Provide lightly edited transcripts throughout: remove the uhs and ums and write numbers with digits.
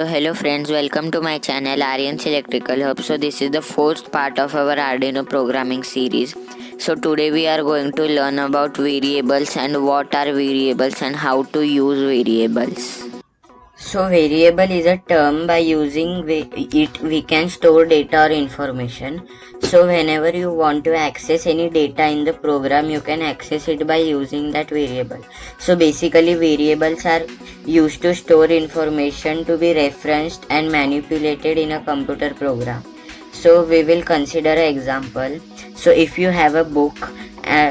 So hello friends, welcome to my channel Aryan's Electrical Hub. So this is the fourth part of our Arduino programming series. So today we are going to learn about variables and what are variables and how to use variables. So variable is a term by using it we can store data or information. So whenever you want to access any data in the program, you can access it by using that variable. So basically variables are used to store information to be referenced and manipulated in a computer program. So we will consider an example. So if you have a book,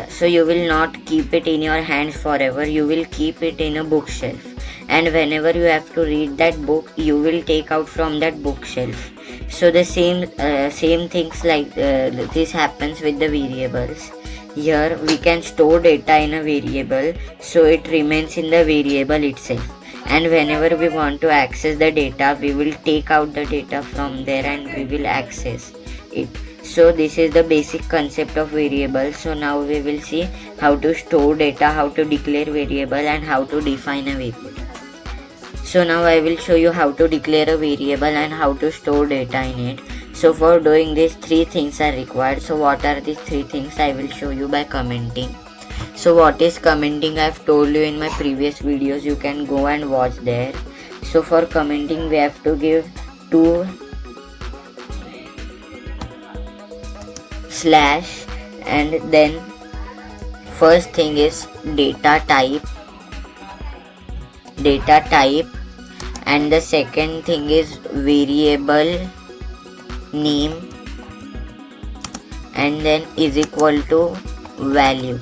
so you will not keep it in your hands forever, you will keep it in a bookshelf, and whenever you have to read that book you will take out from that bookshelf. So the same things like this happens with the variables. Here we can store data in a variable, so it remains in the variable itself, and whenever we want to access the data we will take out the data from there and we will access it. So this is the basic concept of variables. So now we will see how to store data, how to declare variable, and how to define a variable. So now I will show you how to declare a variable and how to store data in it. So for doing this, three things are required. So what are these three things? I will show you by commenting. So what is commenting? I have told you in my previous videos, you can go and watch there. So for commenting we have to give two slash, and then first thing is data type, and the second thing is variable name, and then is equal to value.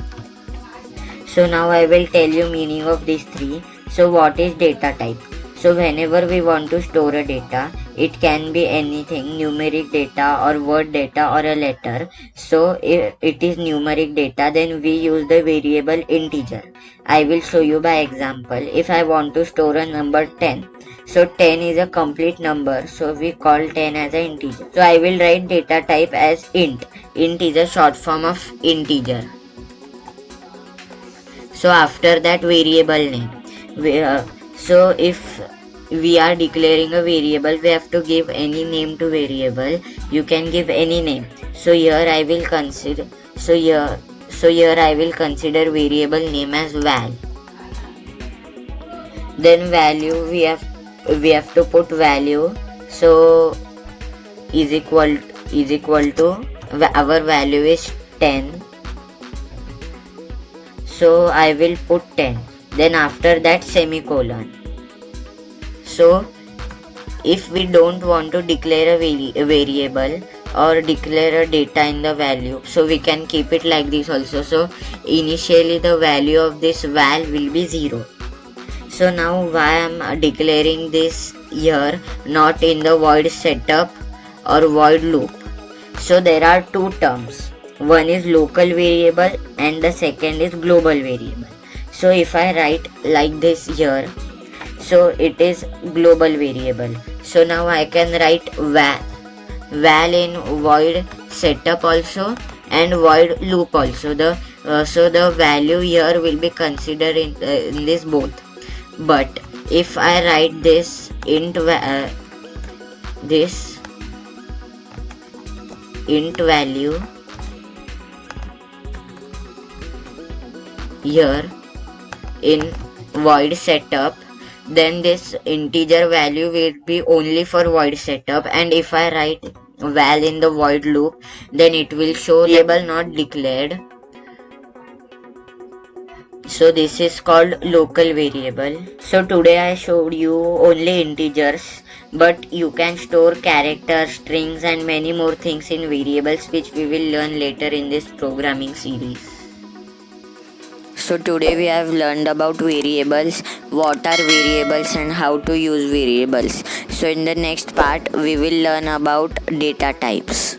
So now I will tell you meaning of these three. So what is data type? So whenever we want to store a data, it can be anything, numeric data or word data or a letter. So if it is numeric data, then we use the variable integer. I will show you by example. If I want to store a number 10, so 10 is a complete number, so we call 10 as an integer. So I will write data type as int. Int is a short form of integer. So after that, variable name. So if we are declaring a variable, we have to give any name to variable. You can give any name. So here I will consider. So here I will consider variable name as val. Then value we have to put value. So is equal to our value is 10. So I will put 10. Then after that semicolon. So if we don't want to declare a variable or declare a data in the value, so we can keep it like this also. So initially the value of this val will be 0. So now why I am declaring this here, not in the void setup or void loop? So there are two terms. One is local variable and the second is global variable. So if I write like this here, so it is global variable. So now I can write val in void setup also and void loop also. So the value here will be considered in this both. But if I write this int value here in void setup, then this integer value will be only for void setup, and if I write val in the void loop, then it will show label not declared. So this is called local variable. So today I showed you only integers, but you can store characters, strings, and many more things in variables, which we will learn later in this programming series. So today we have learned about variables, what are variables and how to use variables. So in the next part we will learn about data types.